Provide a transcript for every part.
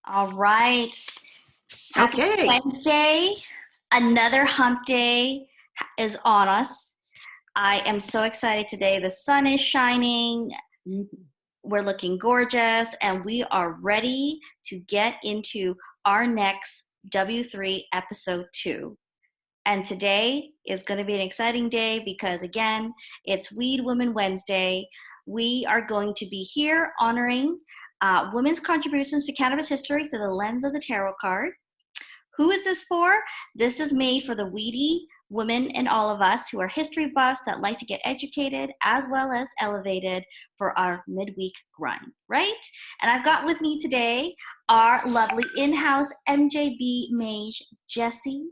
All right. Happy Okay. Wednesday. Another hump day is on us. I am so excited today. The sun is shining. We're looking gorgeous, and we are ready to get into our next W3 episode 2. And today is going to be an exciting day because, again, it's Weed Womxn Wednesday. We are going to be here honoring women's contributions to cannabis history through the lens of the tarot card. Who is this for? This is made for the weedy women and all of us who are history buffs that like to get educated as well as elevated for our midweek grind, right? And I've got with me today our lovely in-house MJB Mage, Jessie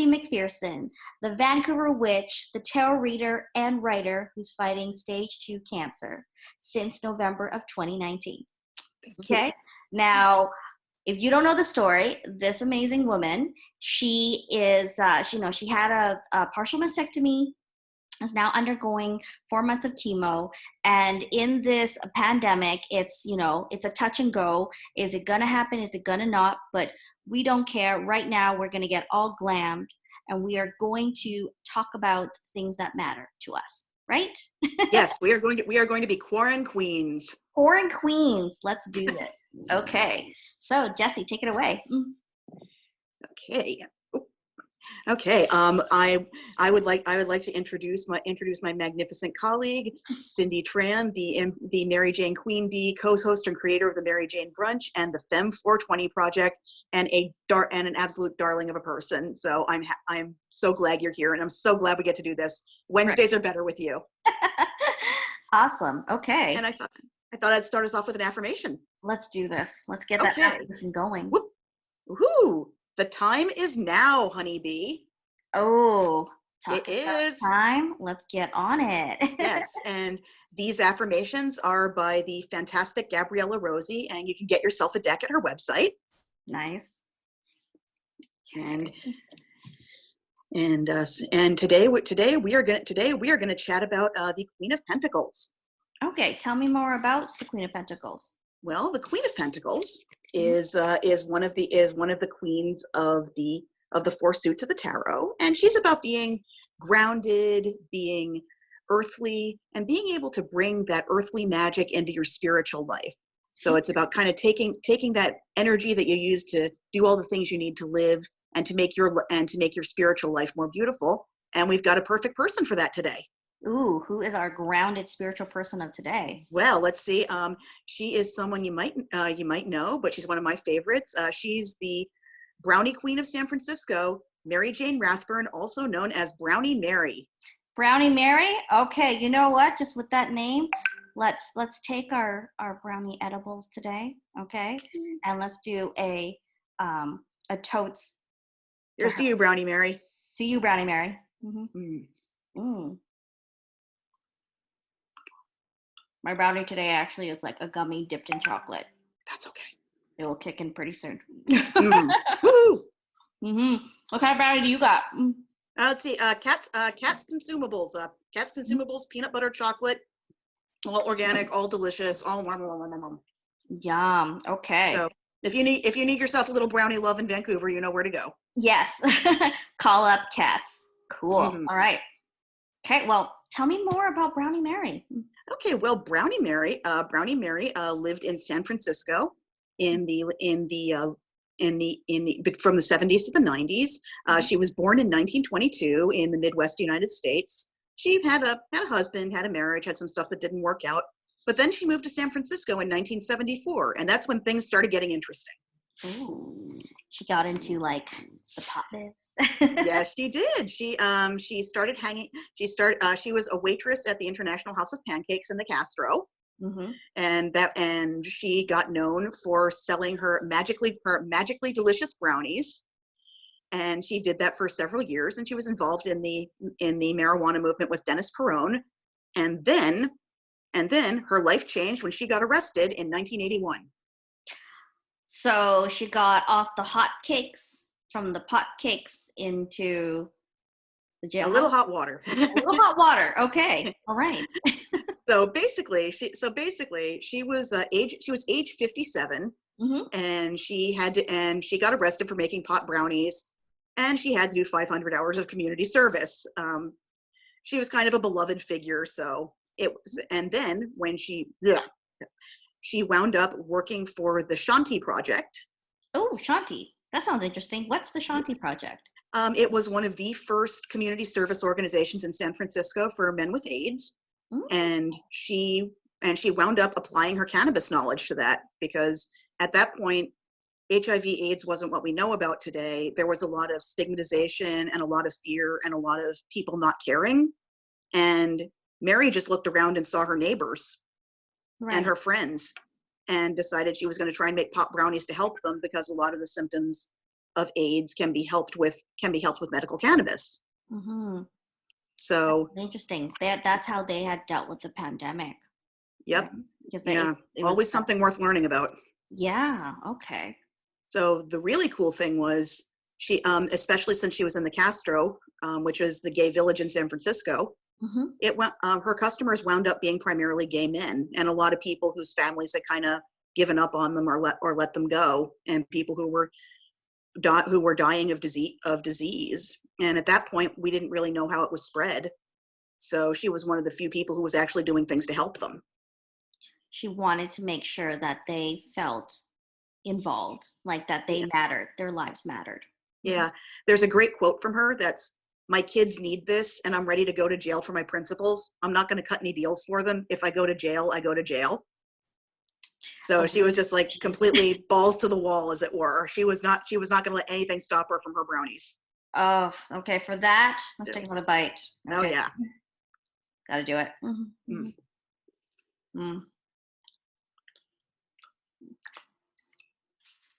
Macpherson, the Vancouver witch, the tarot reader and writer who's fighting stage 2 cancer since November of 2019. Okay, now, if you don't know the story, this amazing woman, she is, she had a partial mastectomy, is now undergoing 4 months of chemo. And in this pandemic, it's a touch and go. Is it going to happen? Is it going to not? But we don't care. Right now, we're going to get all glammed, and we are going to talk about things that matter to us, right? Yes, we are going to be quarantine queens. Quarantine queens. Let's do this. Okay. So, Jessie, take it away. Okay. Okay. I would like to introduce my magnificent colleague, Cindy Tran, the Mary Jane Queen Bee, co-host and creator of the Mary Jane Brunch and the Femme 420 Project, and an absolute darling of a person. So I'm so glad you're here, and I'm so glad we get to do this. Wednesdays are better with you. Awesome. Okay. And I thought I'd start us off with an affirmation. Let's do this. Let's get that affirmation going. Woohoo! The time is now, honeybee. Oh, it is time. Let's get on it. Yes, and these affirmations are by the fantastic Gabriella Rosie, and you can get yourself a deck at her website. Nice. And today we are going to chat about the Queen of Pentacles. Okay, tell me more about the Queen of Pentacles. Well, the Queen of Pentacles is one of the queens of the 4 suits of the tarot, and she's about being grounded, being earthly, and being able to bring that earthly magic into your spiritual life. So it's about kind of taking that energy that you use to do all the things you need to live and to make your spiritual life more beautiful. And we've got a perfect person for that today. Ooh, who is our grounded spiritual person of today? Well, let's see. She is someone you might know, but she's one of my favorites. She's the Brownie Queen of San Francisco, Mary Jane Rathburn, also known as Brownie Mary. Brownie Mary? Okay, you know what? Just with that name, let's take our brownie edibles today, okay? And let's do a totes. Here's to you, Brownie Mary. To you, Brownie Mary. Mm. My brownie today actually is like a gummy dipped in chocolate. That's okay. It will kick in pretty soon. Woo! What kind of brownie do you got? Let's see. Cat's consumables. Cat's consumables. Peanut butter chocolate. All organic. All delicious. All Yum. Okay. So if you need yourself a little brownie love in Vancouver, you know where to go. Yes. Call up Cats. Cool. All right. Okay. Well, tell me more about Brownie Mary. Okay, well, Brownie Mary lived in San Francisco from the 70s to the 90s. She was born in 1922 in the Midwest United States. She had a husband, had a marriage, had some stuff that didn't work out. But then she moved to San Francisco in 1974, and that's when things started getting interesting. Ooh, she got into like the pot biz. Yes, she did. She started hanging. She was a waitress at the International House of Pancakes in the Castro, and she got known for selling her magically delicious brownies. And she did that for several years, and she was involved in the marijuana movement with Dennis Peron, and then her life changed when she got arrested in 1981. So she got off the hot cakes, from the pot cakes into the jail. A little hot water. A little hot water. Okay. All right. So basically, she was age 57. and she got arrested for making pot brownies, and she had to do 500 hours of community service. She was kind of a beloved figure, so it was. And then when she wound up working for the Shanti project. Oh, Shanti. That sounds interesting. What's the Shanti project? It was one of the first community service organizations in San Francisco for men with AIDS. And she wound up applying her cannabis knowledge to that, because at that point, HIV/AIDS wasn't what we know about today. There was a lot of stigmatization and a lot of fear and a lot of people not caring. And Mary just looked around and saw her neighbors and her friends, and decided she was going to try and make pot brownies to help them, because a lot of the symptoms of AIDS can be helped with medical cannabis. So that's interesting. That's how they had dealt with the pandemic. Yep. Because it always something worth learning about. Yeah. Okay. So the really cool thing was she, especially since she was in the Castro, which was the gay village in San Francisco, her customers wound up being primarily gay men, and a lot of people whose families had kind of given up on them or let them go, and people who were dying of disease. And at that point, we didn't really know how it was spread. So she was one of the few people who was actually doing things to help them. She wanted to make sure that they felt involved, like that they mattered, their lives mattered. Yeah. There's a great quote from her that's, "My kids need this, and I'm ready to go to jail for my principles. I'm not going to cut any deals for them. If I go to jail, I go to jail." So she was just like completely balls to the wall, as it were. She was not going to let anything stop her from her brownies. Oh, okay. For that, let's take another bite. Okay. Oh yeah. Gotta do it.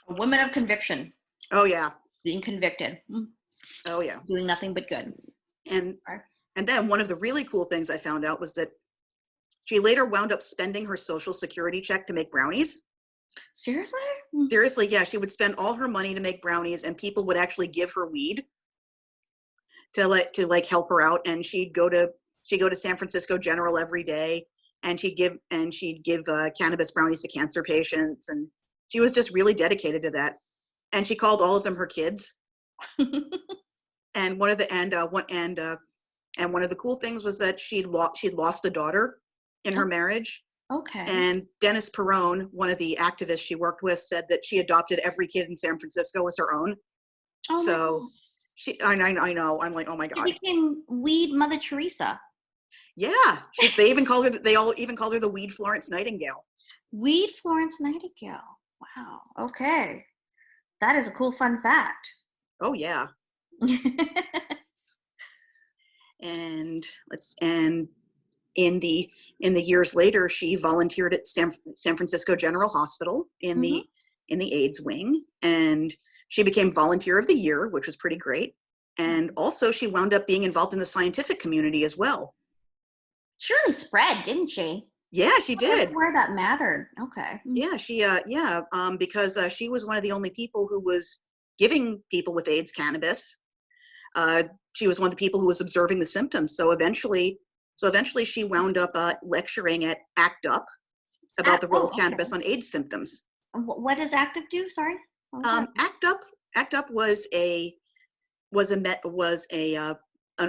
A woman of conviction. Oh yeah. Being convicted. Oh yeah. Doing nothing but good. And then one of the really cool things I found out was that she later wound up spending her Social Security check to make brownies. Seriously? Seriously, yeah. She would spend all her money to make brownies, and people would actually give her weed to help her out. And she'd go to San Francisco General every day, and she'd give cannabis brownies to cancer patients, and she was just really dedicated to that. And she called all of them her kids. And one of the cool things was that she'd lost a daughter in her marriage. Okay. And Dennis Peron, one of the activists she worked with, said that she adopted every kid in San Francisco as her own. Oh, so I know. I'm like, oh my God. She became Weed Mother Teresa. Yeah. They all even called her the Weed Florence Nightingale. Weed Florence Nightingale. Wow. Okay. That is a cool fun fact. Oh yeah. And in the years later, she volunteered at San Francisco General Hospital in the AIDS wing, and she became Volunteer of the Year, which was pretty great. And also, she wound up being involved in the scientific community as well. She really spread, didn't she? Yeah, she did. Where that mattered. Okay. Yeah, because she was one of the only people who was giving people with AIDS cannabis. She was one of the people who was observing the symptoms. So eventually she wound up lecturing at ACT UP about the role of cannabis on AIDS symptoms. What does ACT UP do? Sorry. ACT UP was an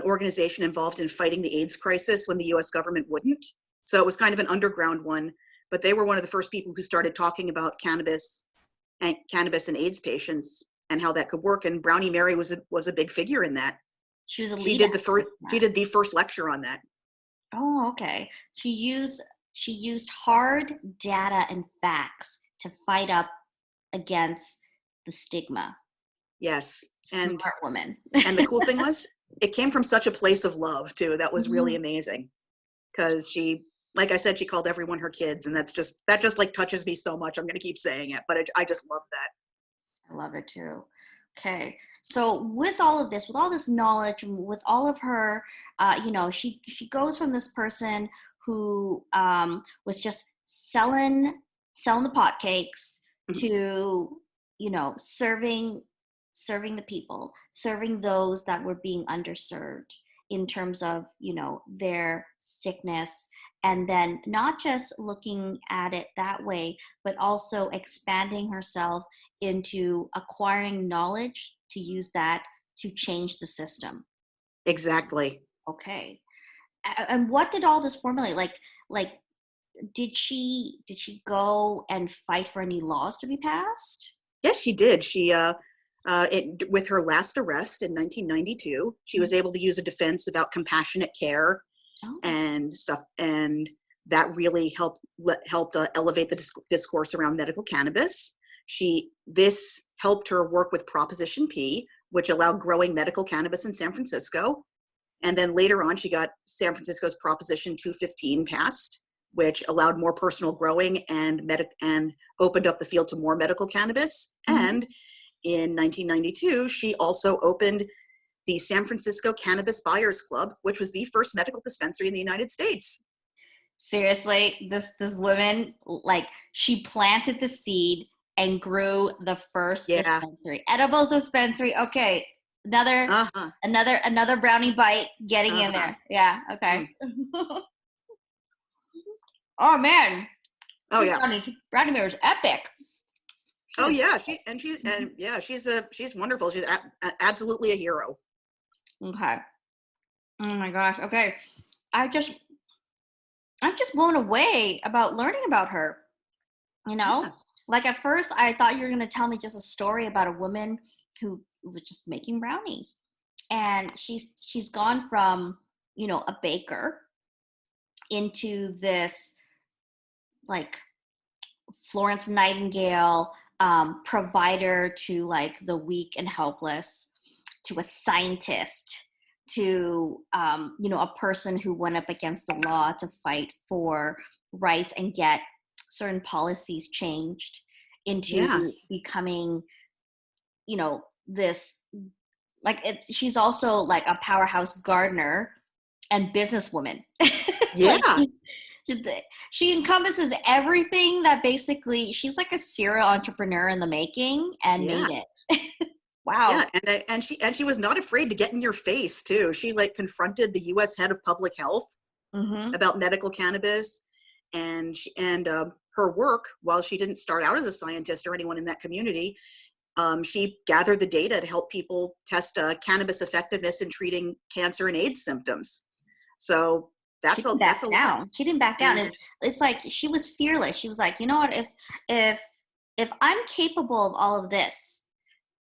organization involved in fighting the AIDS crisis when the U.S. government wouldn't. So it was kind of an underground one, but they were one of the first people who started talking about cannabis and AIDS patients and how that could work. And Brownie Mary was a big figure in that. She was a lead. She did the first lecture on that. Oh, okay. She used hard data and facts to fight up against the stigma. Yes. Smart woman. And the cool thing was, it came from such a place of love too. That was really amazing. Because she, like I said, she called everyone her kids, and that just like touches me so much. I'm going to keep saying it, but I just love that. I love it too. Okay. So with all of this, with all this knowledge, with all of her, she goes from this person who was just selling the pot cakes to, serving the people, serving those that were being underserved in terms of, their sickness and then not just looking at it that way, but also expanding herself into acquiring knowledge to use that to change the system. Exactly. Okay. And what did all this formulate? Like, did she go and fight for any laws to be passed? Yes, she did. With her last arrest in 1992, she was able to use a defense about compassionate care Oh. and stuff, and that really helped elevate the discourse around medical cannabis. This helped her work with Proposition P, which allowed growing medical cannabis in San Francisco. And then later on, she got San Francisco's Proposition 215 passed, which allowed more personal growing and opened up the field to more medical cannabis. Mm-hmm. And in 1992, she also opened the San Francisco Cannabis Buyers Club, which was the first medical dispensary in the United States. Seriously, this woman, like, she planted the seed and grew the first dispensary, edibles dispensary. Okay, another brownie bite getting in there. Yeah. Okay. Oh man. Oh yeah. Brownie Mary is epic. Oh yeah, she's wonderful. She's absolutely a hero. Okay. Oh my gosh. Okay. I'm just blown away about learning about her. You know, like at first I thought you were going to tell me just a story about a woman who was just making brownies, and she's gone from, you know, a baker into this like Florence Nightingale provider to like the weak and helpless, to a scientist, to you know, a person who went up against the law to fight for rights and get certain policies changed, into becoming, you know, this, like, she's also like a powerhouse gardener and businesswoman. Yeah. Like, she encompasses everything that basically, she's like a serial entrepreneur in the making and made it. Wow. Yeah, and she was not afraid to get in your face too. She like confronted the U.S. head of public health about medical cannabis, and her work, while she didn't start out as a scientist or anyone in that community, she gathered the data to help people test cannabis effectiveness in treating cancer and AIDS symptoms. So that's a lot. She didn't back down. And it's like she was fearless. She was like, you know what, if I'm capable of all of this,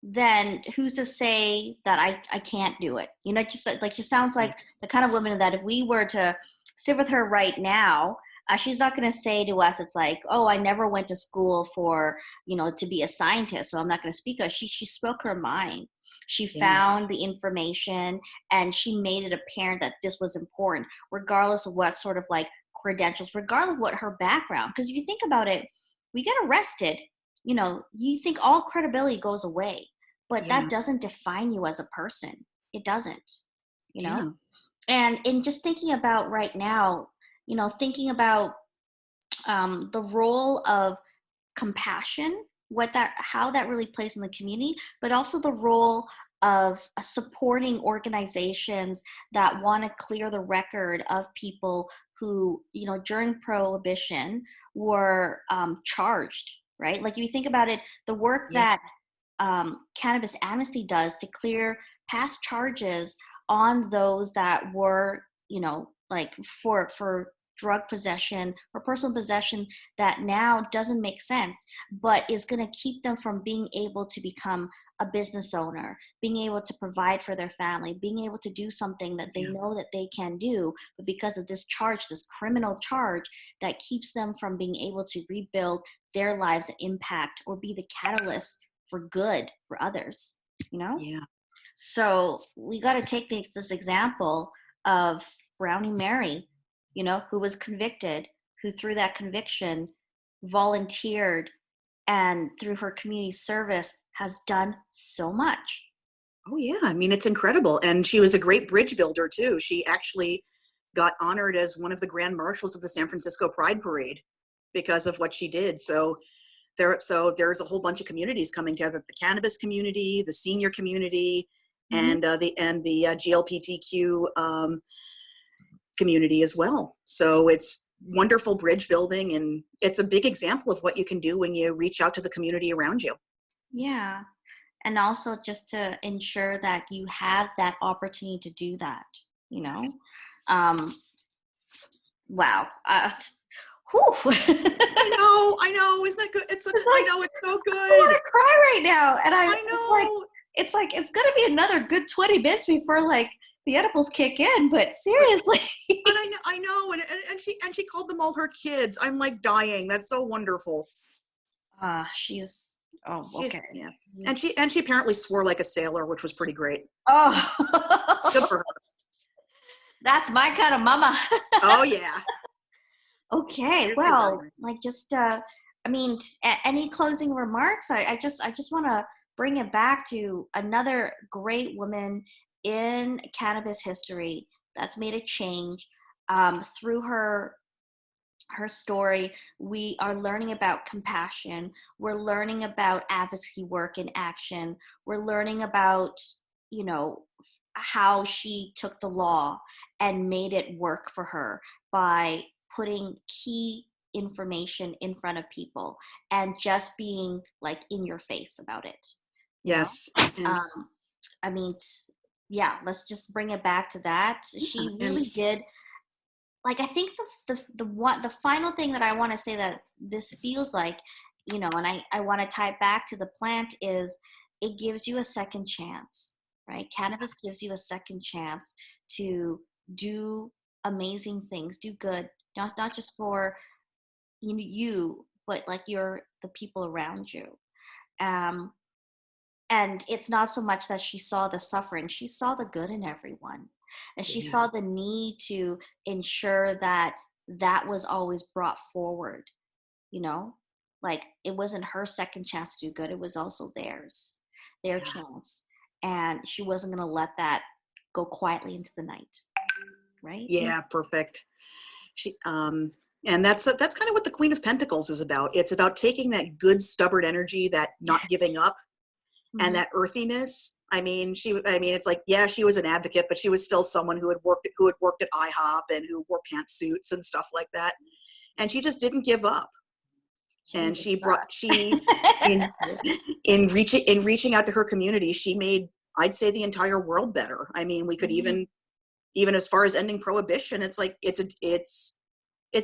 then who's to say that I can't do it? You know, just like, she sounds like the kind of woman that if we were to sit with her right now, she's not going to say to us, it's like, oh, I never went to school for, you know, to be a scientist, so I'm not going to speak. She spoke her mind. She found the information and she made it apparent that this was important, regardless of what sort of like credentials, regardless of what her background. Because if you think about it, we get arrested, you know, you think all credibility goes away, but that doesn't define you as a person. It doesn't, you know? And in just thinking about right now, you know, thinking about the role of compassion, how that really plays in the community, but also the role of supporting organizations that want to clear the record of people who, you know, during Prohibition were charged, right? Like, if you think about it, the work that Cannabis Amnesty does to clear past charges on those that were, you know, like for drug possession or personal possession that now doesn't make sense, but is going to keep them from being able to become a business owner, being able to provide for their family, being able to do something that they know that they can do, but because of this charge, this criminal charge, that keeps them from being able to rebuild their lives and impact or be the catalyst for good for others, you know? Yeah. So we got to take this example of Brownie Mary, you know, who was convicted, who through that conviction volunteered, and through her community service has done so much. Oh yeah, I mean, it's incredible. And she was a great bridge builder too. She actually got honored as one of the grand marshals of the San Francisco Pride Parade because of what she did. So there's a whole bunch of communities coming together: the cannabis community, the senior community, and the GLBTQ community as well. So it's wonderful bridge building, and it's a big example of what you can do when you reach out to the community around you. Yeah. And also just to ensure that you have that opportunity to do that, you know? Um, wow. Whew. I know. Isn't that good? I know it's so I good. want to cry right now. And I know. it's going to be another good 20 minutes before like the edibles kick in, but seriously. But I know. And she called them all her kids. I'm like dying. That's so wonderful. She's, oh, okay. Yeah. And she apparently swore like a sailor, which was pretty great. Oh, Good for her. That's my kind of mama. Oh yeah. Okay, well, like just I mean, any closing remarks? I just want to bring it back to another great woman in cannabis history that's made a change through her story. We are learning about compassion. We're learning about advocacy work in action. We're learning about, you know, how she took the law and made it work for her by putting key information in front of people and just being like in your face about it. Yes. I mean, yeah, let's just bring it back to that. She really did. Like, I think the final thing that I want to say that this feels like, you know, and I want to tie it back to the plant, is it gives you a second chance, right? Cannabis gives you a second chance to do amazing things, do good, not just for you, but like the people around you. And it's not so much that she saw the suffering, she saw the good in everyone. And she saw the need to ensure that that was always brought forward, you know? Like, it wasn't her second chance to do good, it was also their chance. And she wasn't going to let that go quietly into the night, right? Yeah, perfect. And that's kind of what the Queen of Pentacles is about. It's about taking that good, stubborn energy, that not giving up, and that earthiness. I mean, it's like, yeah, she was an advocate, but she was still someone who had worked at IHOP and who wore pantsuits and stuff like that. And she just didn't give up. And in reaching out to her community, she made, I'd say, the entire world better. I mean, we could even as far as ending prohibition, it's like, it's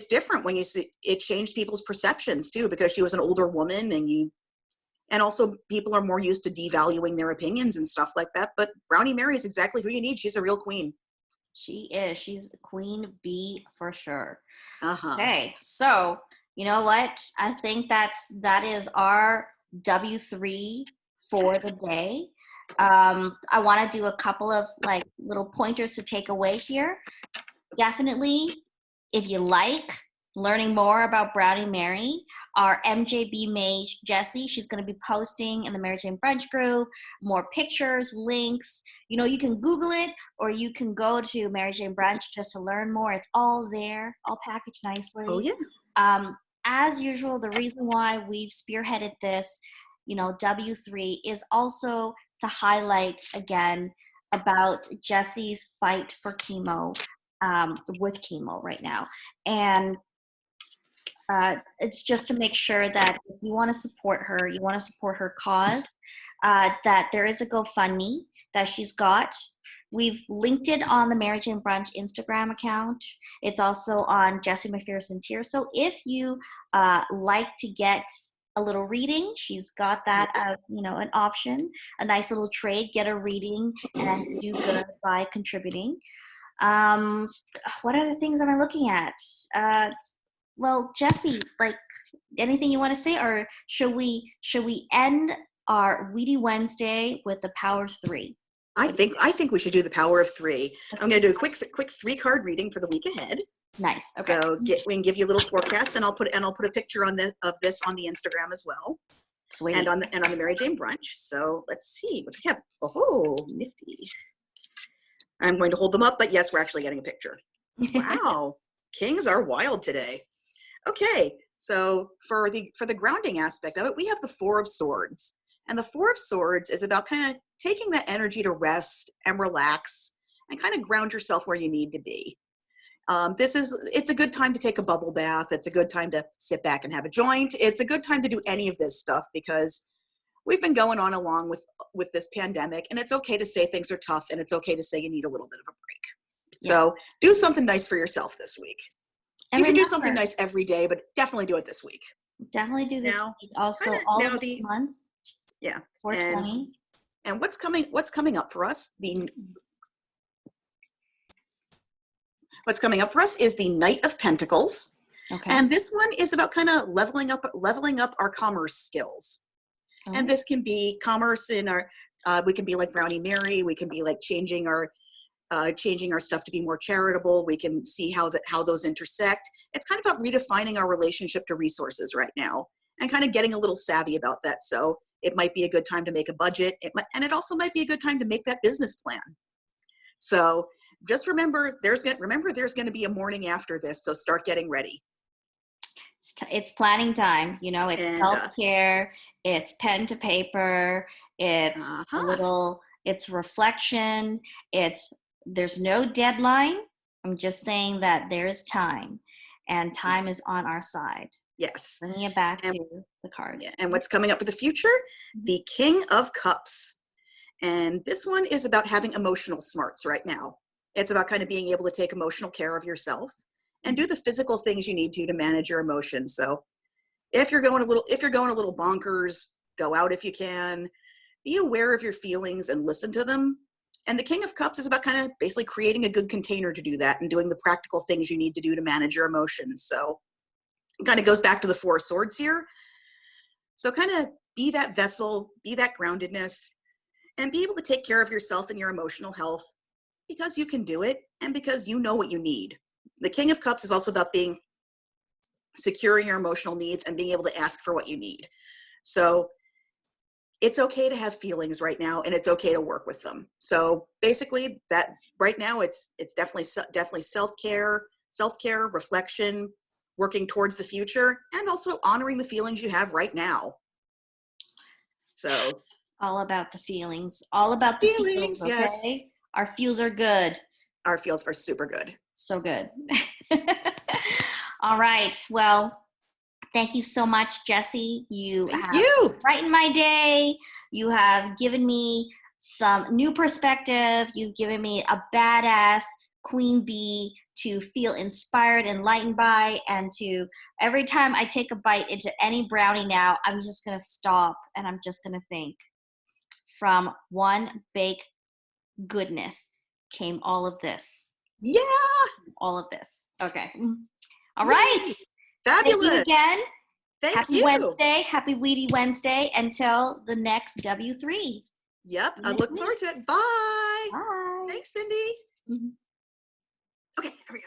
different when you see it changed people's perceptions too, because she was an older woman, and also people are more used to devaluing their opinions and stuff like that. But Brownie Mary is exactly who you need. She's a real queen. She is. She's queen bee for sure. Uh-huh. Okay, so you know what? I think that is our W3 for the day. I want to do a couple of like little pointers to take away here. Definitely, if you like learning more about Brownie Mary, our MJB Mage, Jessie, she's going to be posting in the Mary Jane Brunch group more pictures, links. You know, you can Google it, or you can go to Mary Jane Brunch just to learn more. It's all there, all packaged nicely. Oh, yeah. As usual, the reason why we've spearheaded this, you know, W3 is also to highlight again about Jessie's fight for chemo, with chemo right now. And it's just to make sure that if you want to support her, you want to support her cause, that there is a GoFundMe that she's got. We've linked it on the Mary Jane Brunch Instagram account. It's also on Jessie Macpherson tier. So if you like to get a little reading, she's got that as, you know, an option, a nice little trade, get a reading and do good by contributing. What other things am I looking at? Well, Jessie, like, anything you want to say, or should we end our Weedy Wednesday with the power of 3? I think we should do the power of 3. I'm going to do a quick 3-card reading for the week ahead. Nice. Okay. So we can give you a little forecast, and I'll put a picture of this on the Instagram as well. Sweet. And on the Mary Jane Brunch. So let's see what we have. Oh, nifty. I'm going to hold them up, but yes, we're actually getting a picture. Wow. Kings are wild today. Okay, so for the grounding aspect of it, we have the 4 of Swords. And the 4 of Swords is about kind of taking that energy to rest and relax and kind of ground yourself where you need to be. It's a good time to take a bubble bath. It's a good time to sit back and have a joint. It's a good time to do any of this stuff because we've been going on along with this pandemic, and it's okay to say things are tough, and it's okay to say you need a little bit of a break. Yeah. So do something nice for yourself this week. And You can do remember, something nice every day, but definitely do it this week. definitely do this Now, week. Also, kinda all now of this month, Yeah. 420. And what's coming up for us? What's coming up for us is the Knight of Pentacles. Okay. And this one is about kind of leveling up our commerce skills. Oh. And this can be commerce in our, we can be like Brownie Mary. We can be like changing our stuff to be more charitable. We can see how those intersect. It's kind of about redefining our relationship to resources right now and kind of getting a little savvy about that. So it might be a good time to make a budget. And it also might be a good time to make that business plan. So just remember, there's going to be a morning after this. So start getting ready. It's planning time, you know, it's self-care, it's pen to paper, it's a little, it's reflection, there's no deadline. I'm just saying that there's time, and time is on our side. Yes. Bringing it back to the card. Yeah. And what's coming up for the future? The King of Cups. And this one is about having emotional smarts right now. It's about kind of being able to take emotional care of yourself and do the physical things you need to manage your emotions. So if you're going a little bonkers, go out if you can. Be aware of your feelings and listen to them. And the King of Cups is about kind of basically creating a good container to do that and doing the practical things you need to do to manage your emotions. So it kind of goes back to the Four of Swords here. So kind of be that vessel, be that groundedness, and be able to take care of yourself and your emotional health because you can do it and because you know what you need. The King of Cups is also about securing your emotional needs and being able to ask for what you need. So it's okay to have feelings right now, and it's okay to work with them. So basically, that right now it's definitely self-care, reflection, working towards the future, and also honoring the feelings you have right now. So all about the feelings, all about the feels, okay? Yes. Our feels are good. Our feels are super good. So good. All right. Well, thank you so much, Jessie. You have brightened my day. You have given me some new perspective. You've given me a badass queen bee to feel inspired, enlightened by, and to every time I take a bite into any brownie now, I'm just going to stop and I'm just going to think, from one baked goodness came all of this. Yeah. All of this. Okay. All right. Fabulous. Thank you again. Happy Wednesday. Happy Weedy Wednesday until the next W3. Yep. I look forward to it. Bye. Bye. Thanks, Cindy. Mm-hmm. Okay, there we go.